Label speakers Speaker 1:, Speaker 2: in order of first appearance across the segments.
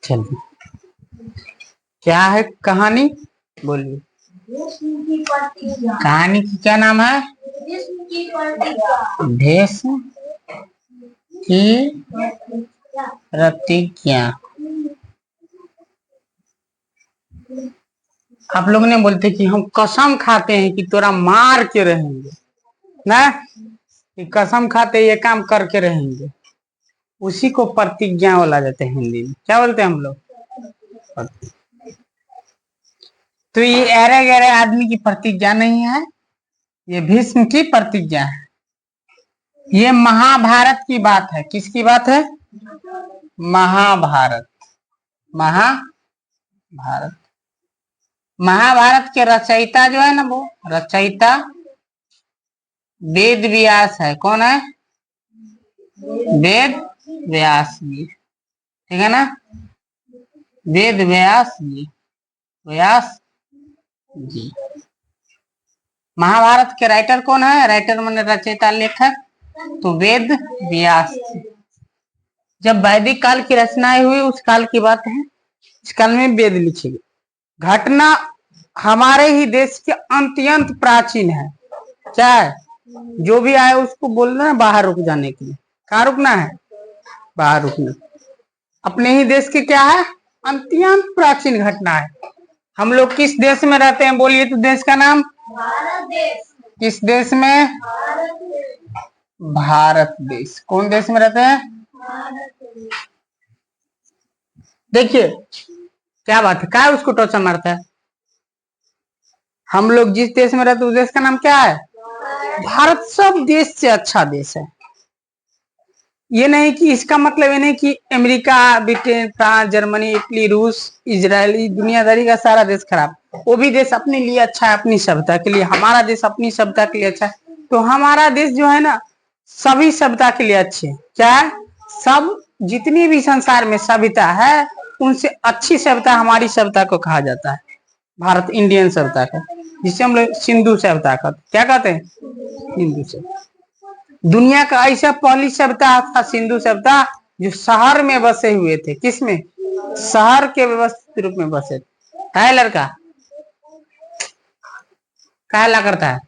Speaker 1: चलिए, क्या है कहानी, बोलिए। कहानी की क्या नाम है? भीष्म की प्रतिज्ञा। आप लोग ने बोलते कि हम कसम खाते हैं कि तोरा मार के रहेंगे ना, कि कसम खाते ये काम करके रहेंगे, उसी को प्रतिज्ञा बोला जाता है हिंदी में। क्या बोलते हैं हम लोग? तो ये अरे गहरे आदमी की प्रतिज्ञा नहीं है, ये भीष्म की प्रतिज्ञा है। ये महाभारत की बात है। किसकी बात है? महाभारत। महाभारत महाभारत के रचयिता जो है ना, वो रचयिता वेद व्यास है। कौन है? वेद व्यास जी, ठीक है ना? वेद व्यास जी, व्यास जी। महाभारत के राइटर कौन है? राइटर माने रचयिता, लेखक, तो वेद व्यास। जब वैदिक काल की रचनाएं हुई उस काल की बात है। इस काल में वेद लिखे गए। घटना हमारे ही देश के अत्यंत प्राचीन है। क्या है? जो भी आए उसको बोलना है बाहर रुक जाने के लिए। कहाँ रुकना है? बाहर रुकना। अपने ही देश के क्या है? अत्यंत प्राचीन घटना है। हम लोग किस देश में रहते हैं? बोलिए तो देश का नाम। भारत देश। किस देश में? भारत देश। कौन देश में रहते हैं? देखिए क्या बात है, क्या है उसको टोचा मारता है। हम लोग जिस देश में रहते हैं उस देश का नाम क्या है? भारत। सब देश से अच्छा देश है। ये नहीं कि इसका मतलब ये नहीं कि America, Britain, France, Germany, Italy, रूस, इजराइल, दुनियादारी का सारा देश खराब। वो भी देश अपने लिए अच्छा है, अपनी सभ्यता के लिए। हमारा देश अपनी सभ्यता के लिए अच्छा है। तो हमारा देश जो है ना, सभी सभ्यता के लिए अच्छे है। क्या है? सब जितनी भी संसार में सभ्यता है उनसे अच्छी सभ्यता हमारी सभ्यता को कहा जाता है। भारत इंडियन सभ्यता का, जिसे हम लोग सिंधु सभ्यता का क्या कहते हैं? सिंधु सभ्यता। दुनिया का ऐसा पहली सभ्यता था सिंधु सभ्यता, जो शहर में बसे हुए थे। किसमें? शहर के व्यवस्थित रूप में बसे थे। है लड़का कहला करता है,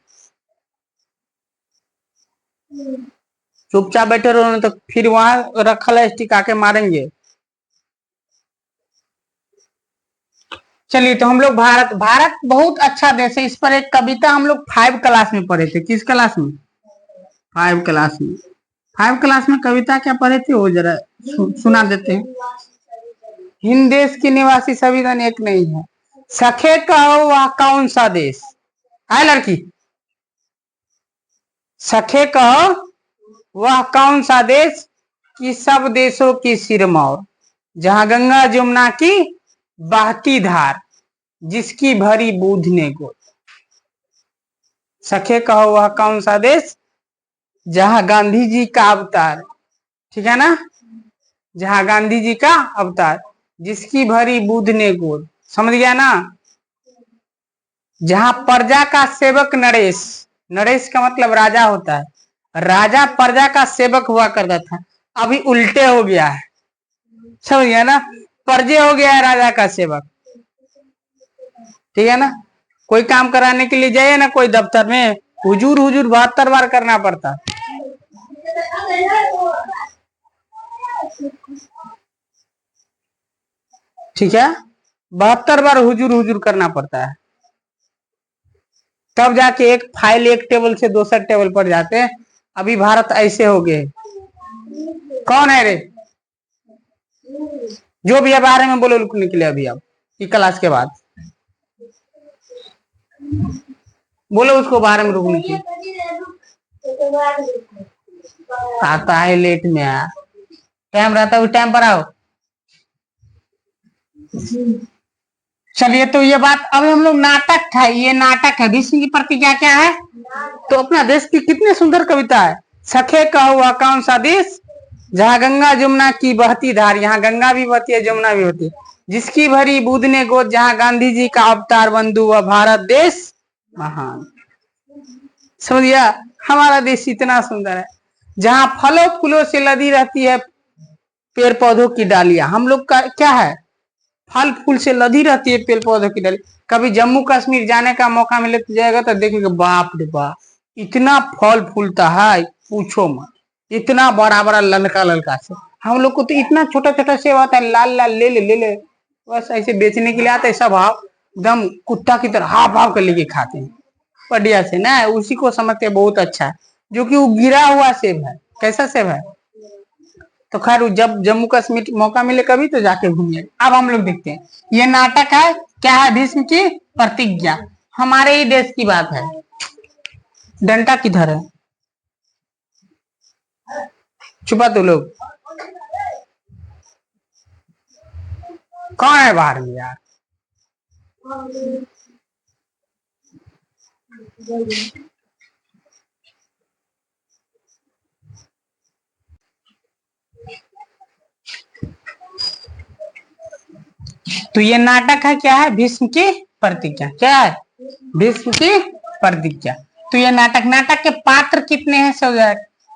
Speaker 1: चुपचाप बैठे रहो तो फिर वहां रखल है स्टिक आके मारेंगे। चलिए, तो हम लोग भारत बहुत अच्छा देश है। इस पर एक कविता हम लोग 5 क्लास में पढ़े थे। किस क्लास में? 5 क्लास में। 5 क्लास में कविता क्या पढ़े थे वो जरा सुना देते हैं। हिंद देश के निवासी सभी धन एक नहीं है, सखे कहो वह कौन सा देश है। लड़की, सखे कहो वह कौन सा देश कि सब देशों की सिरमौर, जहां गंगा जमुना की बहती धार, जिसकी भरी बूढ़ ने गोद। सखे कहो वह कौन सा देश जहां गांधी जी का अवतार, ठीक है ना, जहां गांधी जी का अवतार, जिसकी भरी बुध ने गोद। समझ गया ना? जहां प्रजा का सेवक नरेश, नरेश का मतलब राजा होता है, राजा प्रजा का सेवक हुआ करता था। अभी उल्टे हो गया है। समझ गया ना? प्रजे हो गया है राजा का सेवक। ठीक है ना? कोई काम कराने के लिए जाइए ना कोई दफ्तर में, हुजूर हुजूर 72 बार करना पड़ता। ठीक है, 72 बार हुजूर हुजूर करना पड़ता है, तब जाके एक फाइल एक टेबल से दूसरे टेबल पर जाते हैं। अभी भारत ऐसे हो गए। कौन है रे? जो भी है बारे में बोलो रुकने के लिए। अभी आप की क्लास के बाद बोलो उसको बारे में रुकने के लिए। आता है लेट में, आया टाइम रहता है उस टाइम पर आओ। चलिए, तो ये बात अभी हम लोग नाटक था, ये नाटक है। भीष्म की प्रतिज्ञा क्या है? तो अपना देश की कितनी सुंदर कविता है। सखे का हुआ कौन सा देश जहां गंगा जमुना की बहती धार, यहाँ गंगा भी बहती है जमुना भी बहती है, जिसकी भरी बूंद ने गोद, जहां गांधी जी का अवतार बंधु व भारत देश महान। समझ गया? हमारा देश इतना सुंदर है, जहां फलों फूलों से लदी रहती है पेड़ पौधों की डालियां, हम लोग का क्या है, फल फूल से लदी रहती है पेड़ पौधों की डाली। कभी जम्मू कश्मीर जाने का मौका मिले तो जाएगा तो देखेगा, बाप रे बाप, इतना फल फूलता है पूछो मत, इतना बड़ा बड़ा ललका ललका से। हम लोग को तो इतना छोटा छोटा सेब आता है, लाल लाल, ले ले ले ले, बस ऐसे बेचने के लिए आता है सब, हाव एकदम कुत्ता की तरह हाव हाव कर लेके खाते हैं बढ़िया से ना, उसी को समझते हैं बहुत अच्छा है, जो कि वो गिरा हुआ सेब है। कैसा सेब है? तो खैर जब जम्मू कश्मीर मौका मिले कभी तो जाके घूमिए। अब हम लोग देखते हैं, ये नाटक है क्या है, भीष्म की प्रतिज्ञा, हमारे ही देश की बात है। डंडा किधर है? छुपा तो लोग, कौन है बाहर में यार? तो ये नाटक है क्या है, भीष्म की प्रतिज्ञा। क्या है? भीष्म की प्रतिज्ञा। तो ये नाटक के पात्र कितने हैं? सो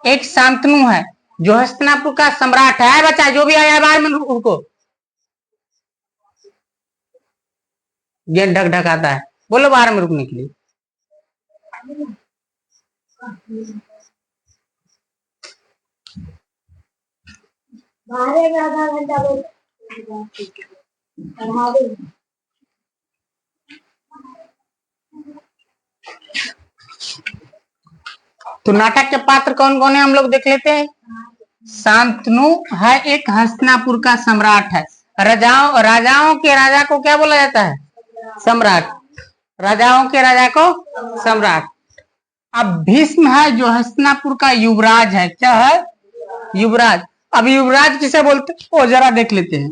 Speaker 1: एक शांतनु है जो हस्तिनापुर का सम्राट है। बच्चा जो भी आया बाहर में उनको ये ढक ढक आता है, बोलो बाहर में रुकने के लिए। आधा घंटा तो नाटक के पात्र कौन कौन है हम लोग देख लेते हैं। शांतनु है, एक हस्तिनापुर का सम्राट है। राजाओं के राजा को क्या बोला जाता है? सम्राट। राजाओं के राजा को सम्राट। अब भीष्म है जो हस्तिनापुर का युवराज है। क्या है? युवराज। अब युवराज किसे बोलते हैं वो जरा देख लेते हैं।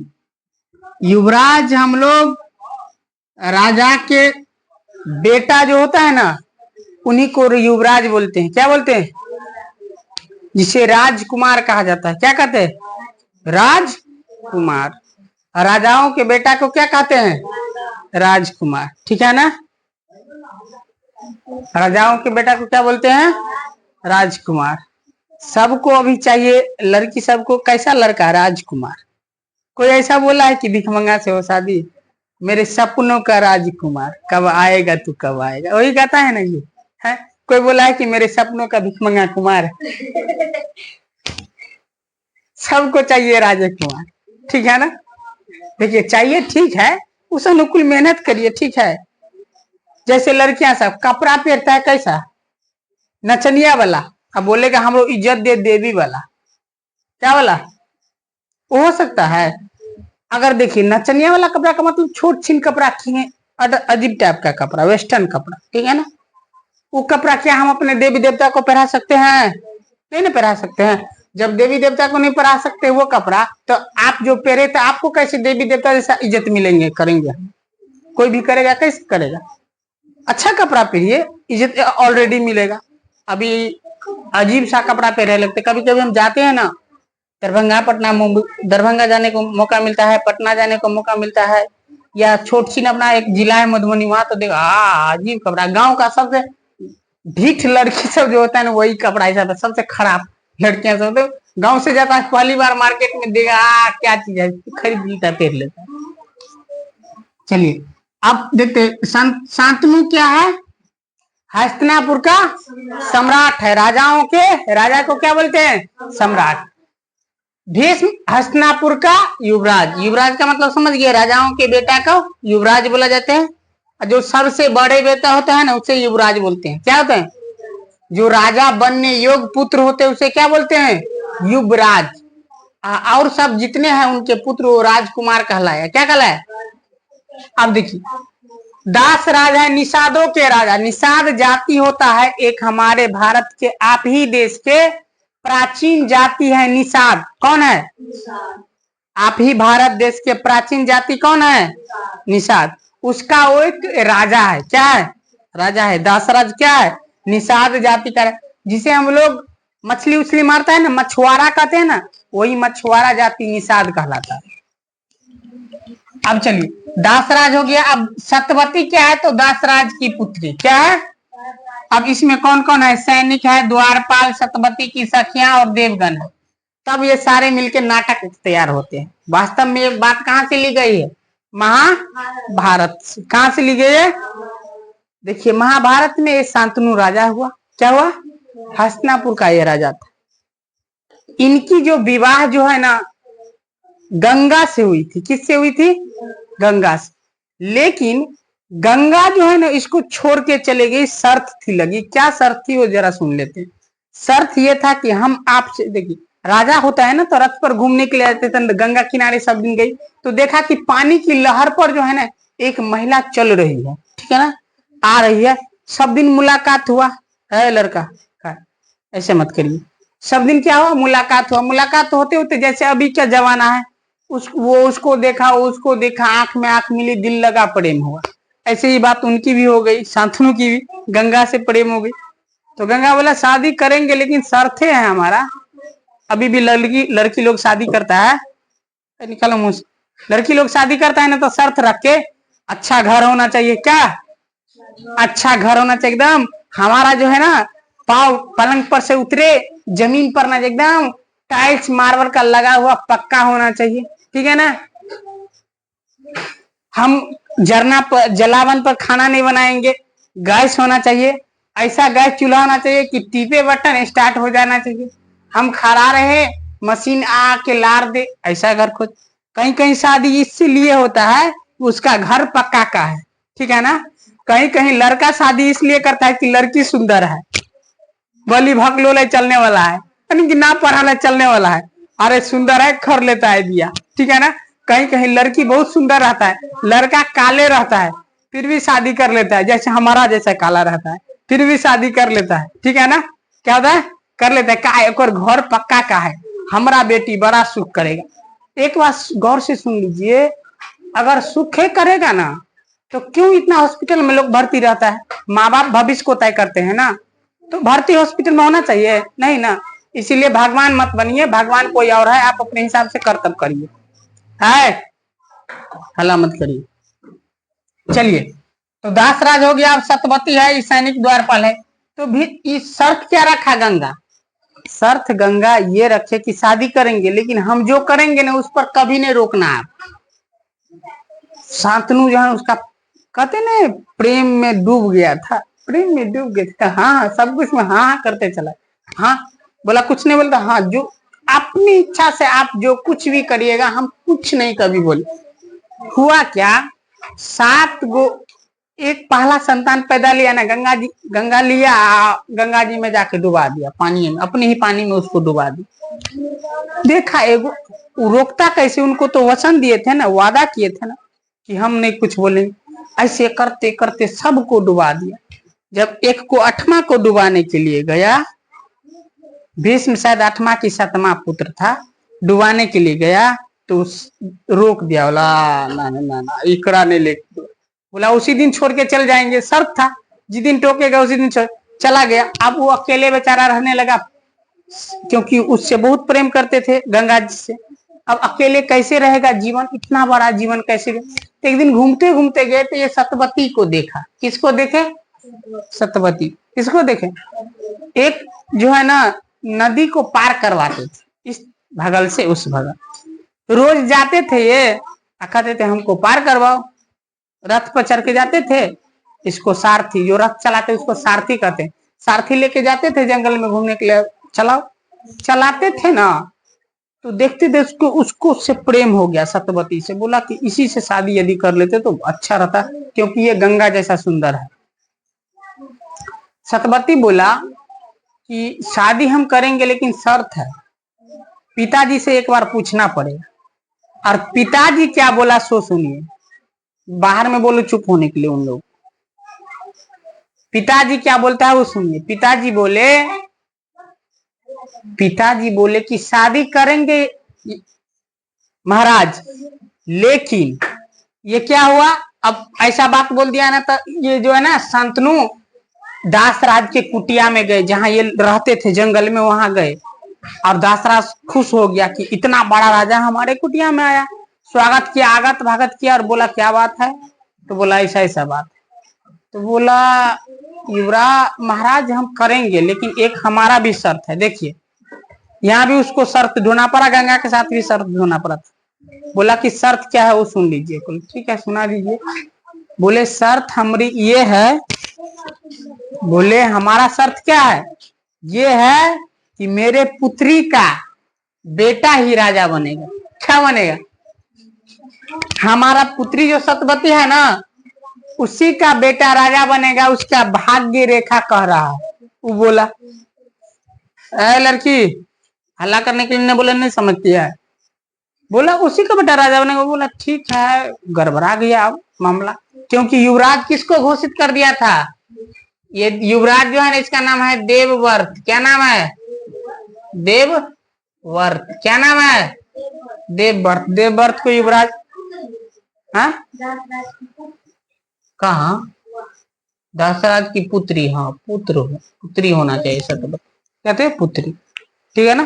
Speaker 1: युवराज हम लोग राजा के बेटा जो होता है ना, उन्हीं को युवराज बोलते हैं। क्या बोलते हैं? जिसे राजकुमार कहा जाता है। क्या कहते हैं? राजकुमार। राजाओं के बेटा को क्या कहते हैं? राजकुमार। ठीक है ना? राजाओं के बेटा को क्या बोलते हैं? राजकुमार। सबको अभी चाहिए लड़की, सबको कैसा लड़का? राजकुमार। कोई ऐसा बोला है कि भिखमंगा से हो शादी? मेरे सपनों का राजकुमार, कब आएगा तू कब आएगा, वही गाता है ना ये है। कोई बोला है कि मेरे सपनों का भिखमंगा कुमार? सबको चाहिए राजकुमार। ठीक है ना? देखिए चाहिए, ठीक है, उस अनुकूल मेहनत करिए, ठीक है। जैसे लड़कियां सब कपड़ा पहनता है कैसा? नचनिया वाला। अब बोलेगा हम लोग इज्जत दे देवी वाला। क्या वाला? वो हो सकता है। अगर देखिए नचनिया वाला कपड़ा का मतलब छोट छीन कपड़ा, अजीब टाइप का कपड़ा, वेस्टर्न कपड़ा, ठीक है ना? वो कपड़ा क्या हम अपने देवी देवता को पहना सकते हैं? नहीं ना पहना सकते हैं। जब देवी देवता को नहीं पहना सकते वो कपड़ा, तो आप जो पहने तो आपको कैसे देवी देवता जैसा इज्जत मिलेंगे, करेंगे? कोई भी करेगा, कैसे करेगा? अच्छा कपड़ा पहनिए, इज्जत ऑलरेडी मिलेगा। अभी अजीब सा कपड़ा पहने लगते। कभी कभी हम जाते हैं ना दरभंगा, पटना, मुंबई, दरभंगा जाने को मौका मिलता है, पटना जाने को मौका मिलता है, या छोट छीन अपना एक जिला है मधुबनी, वहां तो देखो अजीब कपड़ा। गांव का सबसे ढीठ लड़की सब जो होता है ना, वही कपड़ा ऐसा सबसे खराब लड़कियां सब तो गांव से जाता है, पहली बार मार्केट में देखा क्या चीज है, खरीद लेता है, पहन लेता है। चलिए अब देखते शांतनु क्या है? हस्तिनापुर का सम्राट है। राजाओं के राजा को क्या बोलते हैं? सम्राट। भीष्म हस्तिनापुर का युवराज। युवराज का मतलब समझ गए? राजाओं के बेटा को युवराज बोला जाता है। जो सबसे बड़े बेटा होता है ना उसे युवराज बोलते हैं। क्या होते हैं? जो राजा बनने योग्य पुत्र होते हैं उसे क्या बोलते हैं? युवराज। और सब जितने हैं उनके पुत्र वो राजकुमार कहलाया। क्या कहलाया? अब देखिए दास राज है, निषादों के राजा। निषाद जाति होता है एक हमारे भारत के, आप ही देश के प्राचीन जाति है निषाद। कौन है? आप ही भारत देश के प्राचीन जाति कौन है? निषाद। उसका वो एक राजा है। क्या है? राजा है। दासराज क्या है? निषाद जाति का, जिसे हम लोग मछली उछली मारता है ना, मछुआरा कहते हैं ना, वही मछुआरा जाति निषाद कहलाता है। अब चलिए दासराज हो गया। अब सत्यवती क्या है? तो दासराज की पुत्री। क्या है? अब इसमें कौन कौन है? सैनिक है, द्वारपाल, सत्यवती की सखियां और देवगण है। तब ये सारे मिलके नाटक तैयार होते हैं। वास्तव में ये बात कहाँ से ली गई है? महाभारत से। कहाँ से ली गई है? देखिए महाभारत में ये शांतनु राजा हुआ। क्या हुआ? हस्तिनापुर का ये राजा था। इनकी जो विवाह जो है ना गंगा से हुई थी। किससे हुई थी? गंगा से। लेकिन गंगा जो है ना इसको छोड़ के चले गई, शर्त थी लगी। क्या शर्त थी वो जरा सुन लेते हैं। शर्त ये था कि हम आपसे, देखिए राजा होता है ना तो रथ पर घूमने के लिए आते थे, गंगा किनारे सब दिन गई तो देखा कि पानी की लहर पर जो है ना एक महिला चल रही है, ठीक है ना, आ रही है। सब दिन मुलाकात हुआ है लड़का, ऐसे मत करिए। सब दिन क्या हुआ? मुलाकात हुआ। मुलाकात होते होते जैसे अभी क्या जमाना है, वो उसको देखा, आंख में आंख मिली, दिल लगा, प्रेम हुआ। ऐसे ही बात उनकी भी हो गई, शांतनु की भी गंगा से प्रेम हो गई। तो गंगा बोला शादी करेंगे लेकिन शर्तें हैं हमारा। अभी भी लड़की लोग शादी करता है, निकालो मुंह से। लड़की लोग शादी करता है ना तो शर्त रख के, अच्छा घर होना चाहिए। क्या? अच्छा घर होना चाहिए एकदम। हमारा जो है ना पाव पलंग पर से उतरे, जमीन पर ना, एकदम टाइल्स मार्बल का लगा हुआ पक्का होना चाहिए, ठीक है ना। हम जरना पर, जलावन पर खाना नहीं बनाएंगे, गैस होना चाहिए। ऐसा गैस चूल्हा होना चाहिए कि टीपे बटन स्टार्ट हो जाना चाहिए। हम खड़ा रहे, मशीन आके लार दे, ऐसा घर खोज। कहीं कहीं शादी इसलिए होता है उसका घर पक्का का है, ठीक है ना। कहीं कहीं लड़का शादी इसलिए करता है कि लड़की सुंदर है, बली भगलोले चलने वाला है, यानी कि ना पढ़ा चलने वाला है, अरे सुंदर है, कर लेता है दिया, ठीक है ना। कहीं कहीं लड़की बहुत सुंदर रहता है, लड़का काले रहता है, फिर भी शादी कर लेता है, जैसे हमारा जैसा काला रहता है, फिर भी शादी कर लेता है, ठीक है ना। क्या होता है? कर लेता है। का एक और घर पक्का का है, हमारा बेटी बड़ा सुख करेगा। एक बात गौर से सुन लीजिए, अगर सुखे करेगा ना तो क्यों इतना हॉस्पिटल में लोग भर्ती रहता है? माँ बाप भविष्य को तय करते हैं ना, तो भर्ती हॉस्पिटल में होना चाहिए नहीं ना। इसीलिए भगवान मत बनिए, भगवान कोई और है, आप अपने हिसाब से कर्तव्य करिए, है हल्ला मत करिए। चलिए, तो दासराज हो गया, अब सतवती है, सैनिक द्वारपाल है। तो भी इस शर्त क्या रखा गंगा? शर्त गंगा ये रखे कि शादी करेंगे लेकिन हम जो करेंगे ना उस पर कभी नहीं रोकना आप। शांतनु जो है उसका कहते ना प्रेम में डूब गया था, प्रेम में डूब गया था। हाँ सब कुछ में हाँ करते चला। हाँ बोला, कुछ नहीं बोलता। हाँ जो अपनी इच्छा से आप जो कुछ भी करिएगा, हम कुछ नहीं कभी बोले। हुआ क्या, 7 गो एक पहला संतान पैदा लिया ना गंगा लिया, गंगा जी में जाके डुबा दिया पानी में, अपने ही पानी में उसको डुबा दिया। देखा एगो रोकता कैसे? उनको तो वचन दिए थे ना, वादा किए थे ना कि हम नहीं कुछ बोलेंगे। ऐसे करते करते सबको डुबा दिया। जब एक को 8वां को डुबाने के लिए गया, भीष्म शायद 8वां की 7वां पुत्र था, डुबाने के लिए गया तो रोक दिया। बोला ना ना ना ना, इकरा ने ले, बोला उसी दिन छोड़ के चल जाएंगे, शर्त था, जिस दिन टोकेगा उसी दिन चला गया। अब वो अकेले बेचारा रहने लगा, क्योंकि उससे बहुत प्रेम करते थे गंगा जी से। अब अकेले कैसे रहेगा, जीवन इतना बड़ा जीवन कैसे? एक दिन घूमते घूमते गए तो ये सतवती को देखा। किसको देखे? सतवती। किसको देखे? एक जो है ना नदी को पार करवाते थे, इस भगल से उस भगल। रोज जाते थे ये, कहते थे हमको पार करवाओ। रथ पर चढ़ के जाते थे, इसको सारथी, जो रथ चलाते उसको सारथी कहते। सारथी लेके जाते थे जंगल में घूमने के लिए, चलाओ। चलाते थे ना तो देखते थे उसको उससे प्रेम हो गया सतवती से। बोला कि इसी से शादी यदि कर लेते तो अच्छा रहता, क्योंकि ये गंगा जैसा सुंदर है। सतवती बोला कि शादी हम करेंगे लेकिन शर्त है, पिताजी से एक बार पूछना पड़ेगा। और पिताजी क्या बोला सो सुनिए, बाहर में बोलो चुप होने के लिए उन लोग। पिताजी क्या बोलता है वो सुनिए। पिताजी बोले कि शादी करेंगे महाराज, लेकिन ये क्या हुआ, अब ऐसा बात बोल दिया ना तो ये जो है ना शांतनु दासराज के कुटिया में गए, जहां ये रहते थे जंगल में, वहां गए। और दासराज खुश हो गया कि इतना बड़ा राजा हमारे कुटिया में आया। स्वागत किया, आगत भागत किया और बोला क्या बात है? तो बोला ऐसा ऐसा बात है। तो बोला युवराज महाराज हम करेंगे लेकिन एक हमारा भी शर्त है। देखिए यहाँ भी उसको शर्त ढूंढना पड़ा, गंगा के साथ भी शर्त ढूंढना पड़ा था। बोला कि शर्त क्या है वो सुन लीजिए। ठीक है सुना दीजिए। बोले शर्त हमारी ये है, बोले हमारा शर्त क्या है, ये है कि मेरे पुत्री का बेटा ही राजा बनेगा। क्या बनेगा? हमारा पुत्री जो सतवती है ना, उसी का बेटा राजा बनेगा, उसका भाग्य रेखा कह रहा है। वो बोला ए लड़की, हल्ला करने के लिए नहीं बोला, नहीं समझती है। बोला उसी का बेटा राजा बनेगा। बोला ठीक है, गड़बड़ा गया मामला, क्योंकि युवराज किसको घोषित कर दिया था? ये युवराज जो है इसका नाम है देवव्रत। क्या नाम है? देवव्रत। क्या नाम है? देवव्रत। देवव्रत को युवराज, हाँ कहा दशरथ की पुत्री, हाँ पुत्री होना चाहिए सतवती, कहते पुत्री, ठीक है ना,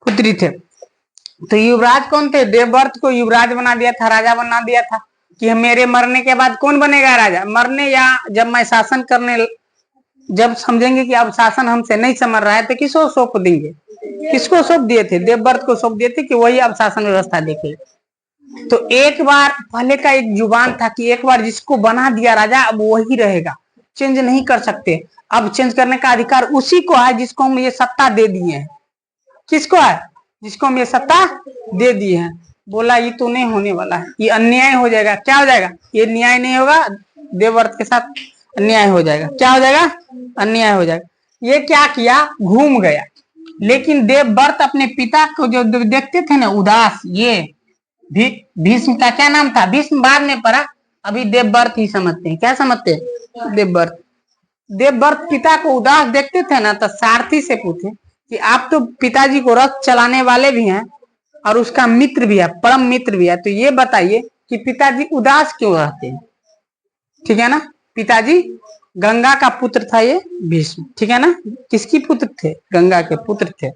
Speaker 1: पुत्री थे। तो युवराज कौन थे? देवव्रत को युवराज बना दिया था, राजा बना दिया था कि मेरे मरने के बाद कौन बनेगा राजा। मरने या जब मैं शासन करने, जब समझेंगे कि अब शासन हमसे नहीं समझ रहा है तो किसको सौंप देंगे? किसको सौंप दिए थे? देवव्रत को सौंप दिए थे कि वही अब शासन व्यवस्था देखे। तो एक बार पहले का एक जुबान था कि एक बार जिसको बना दिया राजा अब वही रहेगा, चेंज नहीं कर सकते। अब चेंज करने का अधिकार उसी को है जिसको हम ये सत्ता दे दिए हैं। किसको है? जिसको हम ये सत्ता दे दिए हैं। बोला ये तो नहीं होने वाला है, ये अन्याय हो जाएगा। क्या हो जाएगा? ये न्याय नहीं होगा, देवव्रत के साथ अन्याय हो जाएगा। क्या हो जाएगा? अन्याय हो जाएगा। ये क्या किया? घूम गया। लेकिन देवव्रत अपने पिता को जो देखते थे ना उदास, ये भीष्म का क्या नाम था? भीष्म बाद में पड़ा, अभी देवव्रत ही समझते हैं। क्या समझते हैं? देवव्रत। देवव्रत पिता को उदास देखते थे ना, तो सारथी से पूछे कि आप तो पिताजी को रथ चलाने वाले भी हैं और उसका मित्र भी है, परम मित्र भी है, तो ये बताइए कि पिताजी उदास क्यों रहते हैं? ठीक है ना, पिताजी गंगा का पुत्र था ये भीष्म, ठीक है ना, किसकी पुत्र थे? गंगा के पुत्र थे।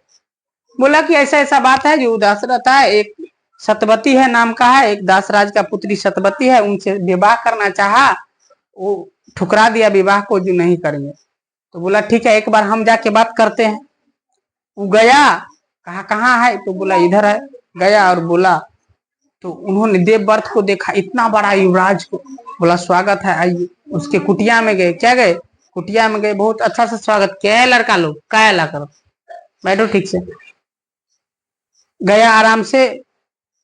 Speaker 1: बोला कि ऐसा ऐसा बात है, जो उदास रहता है, एक सतवती है नाम का है, एक दासराज का पुत्री सतवती है, उनसे विवाह करना चाहा, वो ठुकरा दिया विवाह को, जो नहीं करेंगे। तो बोला ठीक है, एक बार हम जाके बात करते हैं। वो गया, कहा कहाँ है? तो बोला इधर है। गया और बोला, तो उन्होंने देवव्रत को देखा, इतना बड़ा युवराज को। बोला स्वागत है, आइए। उसके कुटिया में गए। क्या गए? कुटिया में गए, बहुत अच्छा से स्वागत किया है। लड़का लोग क्या ला करो, बैठो ठीक से। गया आराम से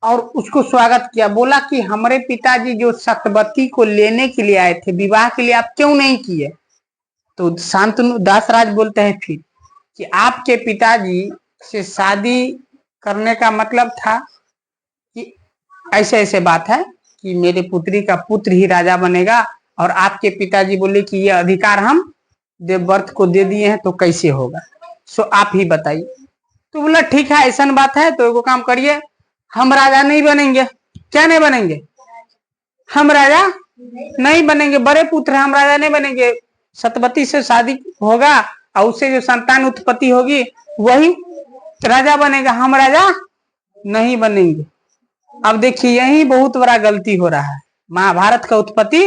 Speaker 1: और उसको स्वागत किया। बोला कि हमारे पिताजी जो सतवती को लेने के लिए आए थे, विवाह के लिए, आप क्यों नहीं किए? तो शांतनु दासराज बोलते हैं फिर कि आपके पिताजी से शादी करने का मतलब था कि ऐसे ऐसे बात है कि मेरे पुत्री का पुत्र ही राजा बनेगा, और आपके पिताजी बोले कि ये अधिकार हम देवव्रत को दे दिए हैं, तो कैसे होगा? सो आप ही बताइए। तो बोला ठीक है, ऐसा बात है तो एगो काम करिए, हम राजा नहीं बनेंगे। क्या नहीं बनेंगे? हम राजा नहीं बनेंगे, बड़े पुत्र हम राजा नहीं बनेंगे। सतवती से शादी होगा और उससे जो संतान उत्पत्ति होगी वही राजा बनेगा, हम राजा नहीं बनेंगे। अब देखिए यही बहुत बड़ा गलती हो रहा है, महाभारत का उत्पत्ति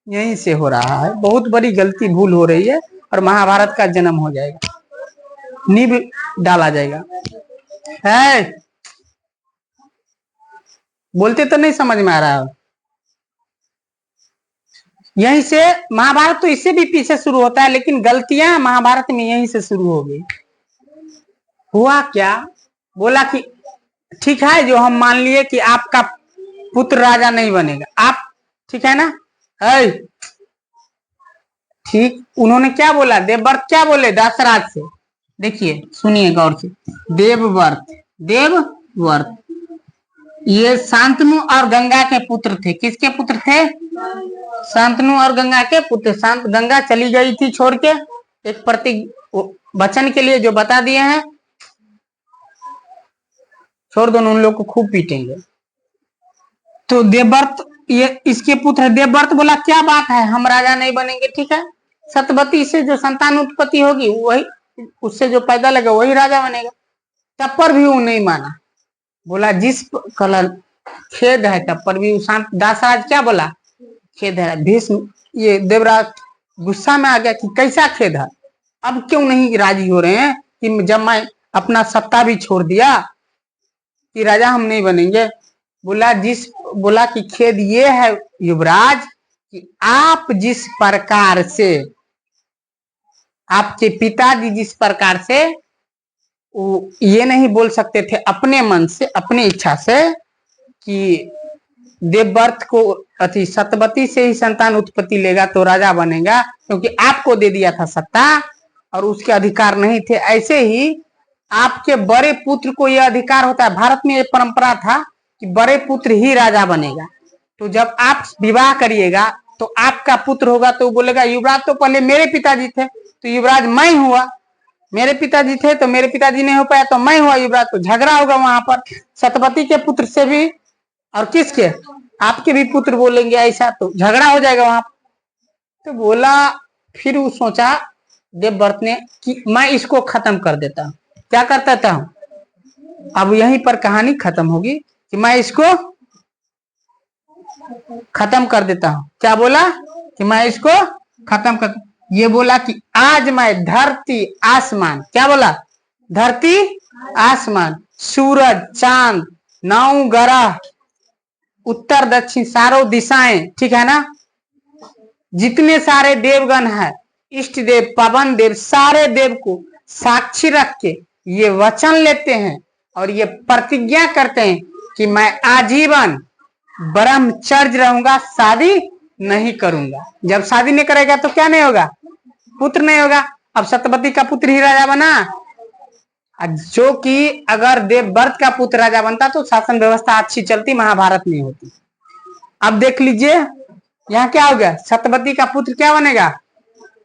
Speaker 1: यहीं से हो रहा है। बहुत बड़ी गलती, भूल हो रही है, और महाभारत का जन्म हो जाएगा, नींव डाला जाएगा। है बोलते तो नहीं समझ में आ रहा है। यहीं से महाभारत तो इससे भी पीछे शुरू होता है, लेकिन गलतियां महाभारत में यहीं से शुरू हो गई। हुआ क्या? बोला कि ठीक है, जो हम मान लिए कि आपका पुत्र राजा नहीं बनेगा, आप ठीक है ना, है ठीक। उन्होंने क्या बोला? देवव्रत क्या बोले दासराज से? देखिए सुनिए गौर से। देवव्रत, देवव्रत ये शांतनु और गंगा के पुत्र थे। किसके पुत्र थे? शांतनु और गंगा के पुत्र। शांत गंगा चली गई थी छोड़ के, एक प्रति वचन के लिए जो बता दिए हैं, छोड़ दो, उन लोग को खूब पीटेंगे। तो देवव्रत ये इसके पुत्र है। देवव्रत बोला क्या बात है, हम राजा नहीं बनेंगे। ठीक है, सतवती से जो संतान उत्पत्ति होगी वही, उससे जो पैदा लगा वही राजा बनेगा। तब पर भी वो नहीं माना। बोला जिस कलर खेद है, तब पर भी शांत दासराज क्या बोला? खेद है। भीष्म ये देवराज गुस्सा में आ गया कि कैसा खेद है, अब क्यों नहीं राजी हो रहे हैं कि जब मैं अपना सत्ता भी छोड़ दिया कि राजा हम नहीं बनेंगे। बोला कि खेद ये है युवराज कि आप जिस प्रकार से, आपके पिताजी जिस प्रकार से वो ये नहीं बोल सकते थे अपने मन से, अपनी इच्छा से कि देवव्रत को अति सतवती से ही संतान उत्पत्ति लेगा तो राजा बनेगा, क्योंकि आपको दे दिया था सत्ता और उसके अधिकार नहीं थे। ऐसे ही आपके बड़े पुत्र को यह अधिकार होता है। भारत में यह परंपरा था कि बड़े पुत्र ही राजा बनेगा। तो जब आप विवाह करिएगा तो आपका पुत्र होगा तो बोलेगा युवराज तो पहले मेरे पिताजी थे तो युवराज मैं हुआ, मेरे पिताजी थे तो मेरे पिताजी नहीं हो पाया तो मैं हुआ युवराज। तो झगड़ा होगा वहां पर सतवती के पुत्र से भी और किसके, आपके भी पुत्र बोलेंगे ऐसा, तो झगड़ा हो जाएगा वहां। तो बोला, फिर वो सोचा देवव्रत ने कि मैं इसको खत्म कर देता हूं। क्या करता था, अब यहीं पर कहानी खत्म होगी कि मैं इसको खत्म कर देता हूं। क्या बोला कि मैं इसको खत्म कर, ये बोला कि आज मैं धरती आसमान, क्या बोला, धरती आसमान, सूरज चांद नौ ग्रह उत्तर दक्षिण चारों दिशाएं, ठीक है ना, जितने सारे देवगण हैं, इष्ट देव पवन देव, सारे देव को साक्षी रख के ये वचन लेते हैं और ये प्रतिज्ञा करते हैं कि मैं आजीवन ब्रह्मचर्य रहूंगा, शादी नहीं करूंगा। जब शादी नहीं करेगा तो क्या नहीं होगा, पुत्र नहीं होगा। अब सतवती का पुत्र ही राजा बना, जो कि अगर देवव्रत का पुत्र राजा बनता तो शासन व्यवस्था अच्छी चलती, महाभारत नहीं होती। अब देख लीजिए यहाँ क्या हो गया, सतवती का पुत्र क्या बनेगा,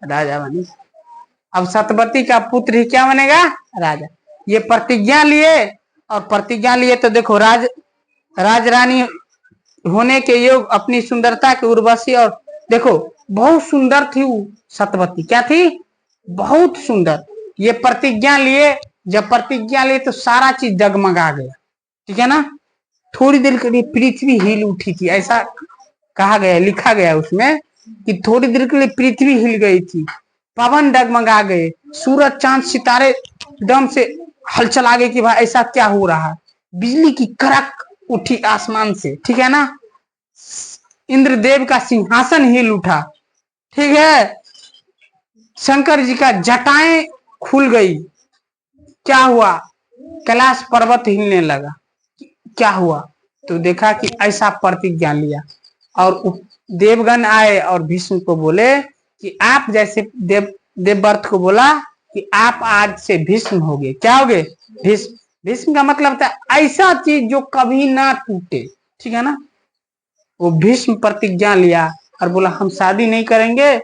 Speaker 1: राजा बनेगा। अब सतवती का पुत्र ही क्या बनेगा, राजा। ये प्रतिज्ञा लिए और प्रतिज्ञा लिए तो देखो राजरानी होने के योग, अपनी सुंदरता की उर्वशी, और देखो बहुत सुंदर थी वो सतवती, क्या थी, बहुत सुंदर। ये प्रतिज्ञा लिए, जब प्रतिज्ञा लिए तो सारा चीज डगमगा गया, ठीक है ना। थोड़ी देर के लिए पृथ्वी हिल उठी थी, ऐसा कहा गया, लिखा गया उसमें कि थोड़ी देर के लिए पृथ्वी हिल गई थी, पवन डगमगा गए, सूरज चांद सितारे एकदम से हलचल आ गई कि भाई ऐसा क्या हो रहा है, बिजली की कड़क उठी आसमान से, ठीक है ना, इंद्रदेव का सिंहासन हिल उठा, ठीक है, शंकर जी का जटाएं खुल गई। क्या हुआ, कैलाश पर्वत हिलने लगा। क्या हुआ, तो देखा कि ऐसा प्रतिज्ञा लिया और देवगण आए और भीष्म को बोले कि आप जैसे देवव्रत को बोला कि आप आज से भीष्म हो गए। क्या हो गए, भीष्म। भीष्म का मतलब था ऐसा चीज जो कभी ना टूटे, ठीक है ना। वो भीष्म प्रतिज्ञा लिया और बोला हम शादी नहीं करेंगे।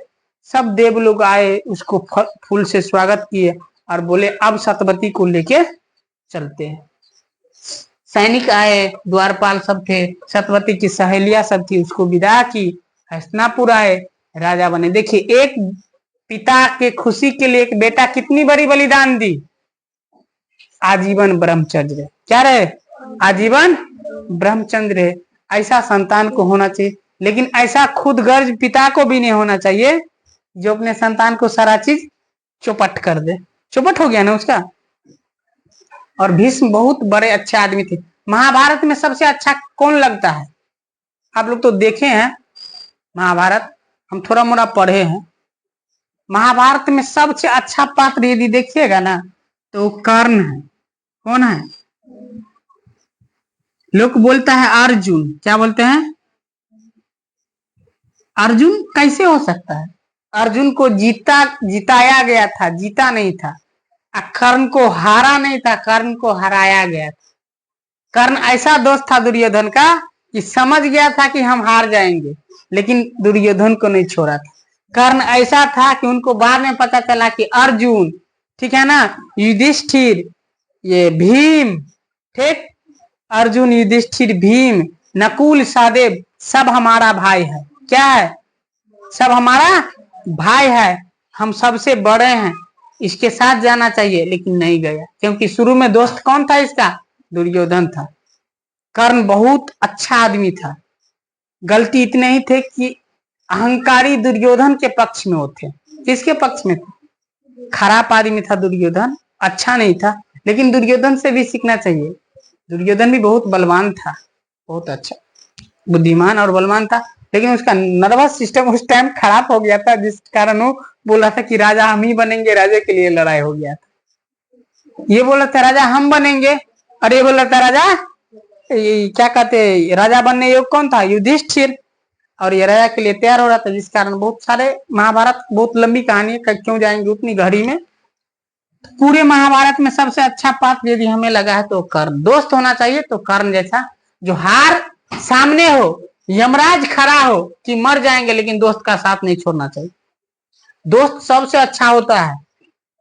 Speaker 1: सब देव लोग आए, उसको फूल से स्वागत किए और बोले अब सतवती को लेके चलते हैं। सैनिक आए, द्वारपाल सब थे, सतवती की सहेलियां सब थी, उसको विदा की, हस्तिनापुर आए, राजा बने। देखिए एक पिता के खुशी के लिए एक बेटा कितनी बड़ी बलिदान दी, आजीवन ब्रह्मचर्य। क्या रहे, आजीवन ब्रह्मचर्य रहे। ऐसा संतान को होना चाहिए, लेकिन ऐसा खुद गर्ज पिता को भी नहीं होना चाहिए जो अपने संतान को सारा चीज चौपट कर दे। चौपट हो गया ना उसका। और भीष्म बहुत बड़े अच्छे आदमी थे। महाभारत में सबसे अच्छा कौन लगता है, आप लोग तो देखे हैं महाभारत, हम थोड़ा मोड़ा पढ़े हैं। महाभारत में सबसे अच्छा पात्र यदि देखिएगा ना तो कर्ण है। कौन है, लोग बोलता है अर्जुन। क्या बोलते हैं, अर्जुन कैसे हो सकता है, अर्जुन को जिताया गया था, जीता नहीं था। कर्ण को हारा नहीं था, कर्ण को हराया गया था। कर्ण ऐसा दोस्त था दुर्योधन का कि समझ गया था कि हम हार जाएंगे, लेकिन दुर्योधन को नहीं छोड़ा था। कर्ण ऐसा था कि उनको बाद में पता चला कि अर्जुन, ठीक है ना, युधिष्ठिर, ये भीम, ठीक, अर्जुन युधिष्ठिर भीम नकुल सहदेव सब हमारा भाई है। क्या है, सब हमारा भाई है, हम सबसे बड़े हैं, इसके साथ जाना चाहिए, लेकिन नहीं गया, क्योंकि शुरू में दोस्त कौन था इसका, दुर्योधन था। कर्ण बहुत अच्छा आदमी था, गलती इतने ही थे कि अहंकारी दुर्योधन के पक्ष में वो थे। किसके पक्ष में थे, खराब आदमी था दुर्योधन, अच्छा नहीं था, लेकिन दुर्योधन से भी सीखना चाहिए। दुर्योधन भी बहुत बलवान था, बहुत अच्छा बुद्धिमान और बलवान था, लेकिन उसका नर्वस सिस्टम उस टाइम खराब हो गया था, जिस कारण वो बोला था कि राजा हम ही बनेंगे, राजा के लिए लड़ाई हो गया था। ये बोला था राजा हम बनेंगे, और ये बोला था राजा क्या कहते राजा बनने योग्य कौन था, युधिष्ठिर, और ये राजा के लिए तैयार हो रहा था, जिस कारण बहुत सारे महाभारत बहुत लंबी कहानी है, क्यों जाएंगे उतनी गहरी में। पूरे महाभारत में सबसे अच्छा पात्र यदि हमें लगा है तो कर्ण, दोस्त होना चाहिए तो कर्ण जैसा, जो हार सामने हो, यमराज खड़ा हो कि मर जाएंगे लेकिन दोस्त का साथ नहीं छोड़ना चाहिए। दोस्त सबसे अच्छा होता है,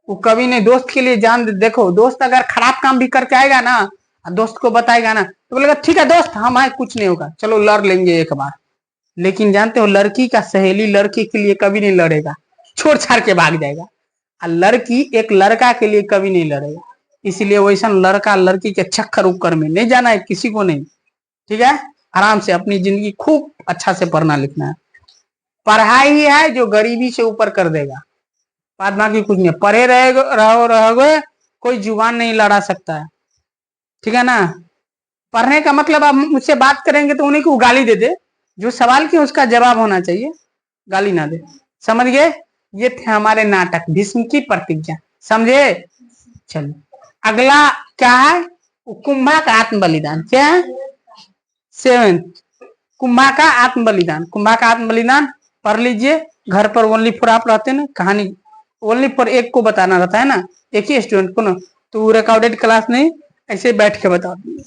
Speaker 1: वो कभी नहीं दोस्त के लिए जान देखो, दोस्त अगर खराब काम भी करके आएगा ना, दोस्त को बताएगा ना, तो बोलेगा ठीक है दोस्त हम आए, कुछ नहीं होगा, चलो लड़ लेंगे एक बार। लेकिन जानते हो लड़की का सहेली लड़के के लिए कभी नहीं लड़ेगा, छोड़ छाड़ के भाग जाएगा, और लड़की एक लड़का के लिए कभी नहीं लड़ेगा। इसलिए वैसा लड़का लड़की के चक्कर उक्कर में नहीं जाना है किसी को नहीं, ठीक है। आराम से अपनी जिंदगी खूब अच्छा से पढ़ना लिखना है। पढ़ाई ही है जो गरीबी से ऊपर कर देगा, बाद बाकी कुछ नहीं। पढ़े रहोगे कोई जुबान नहीं लड़ा सकता है, ठीक है ना। पढ़ने का मतलब आप मुझसे बात करेंगे तो उन्हीं को गाली दे दे, जो सवाल की उसका जवाब होना चाहिए, गाली ना दे, समझ गए। ये थे हमारे नाटक भीष्म की प्रतिज्ञा, समझे। चलो अगला क्या है, कुंभा का आत्म बलिदान, क्या है 7 कुंभा का आत्म बलिदान। कुंभा का आत्म बलिदान पढ़ लीजिए घर पर, ओनली फॉर आप रहते ना, कहानी ओनली फॉर एक को बताना रहता है ना, एक ही स्टूडेंट को ना, तो रिकॉर्डेड क्लास नहीं, ऐसे बैठ के बता दीजिए।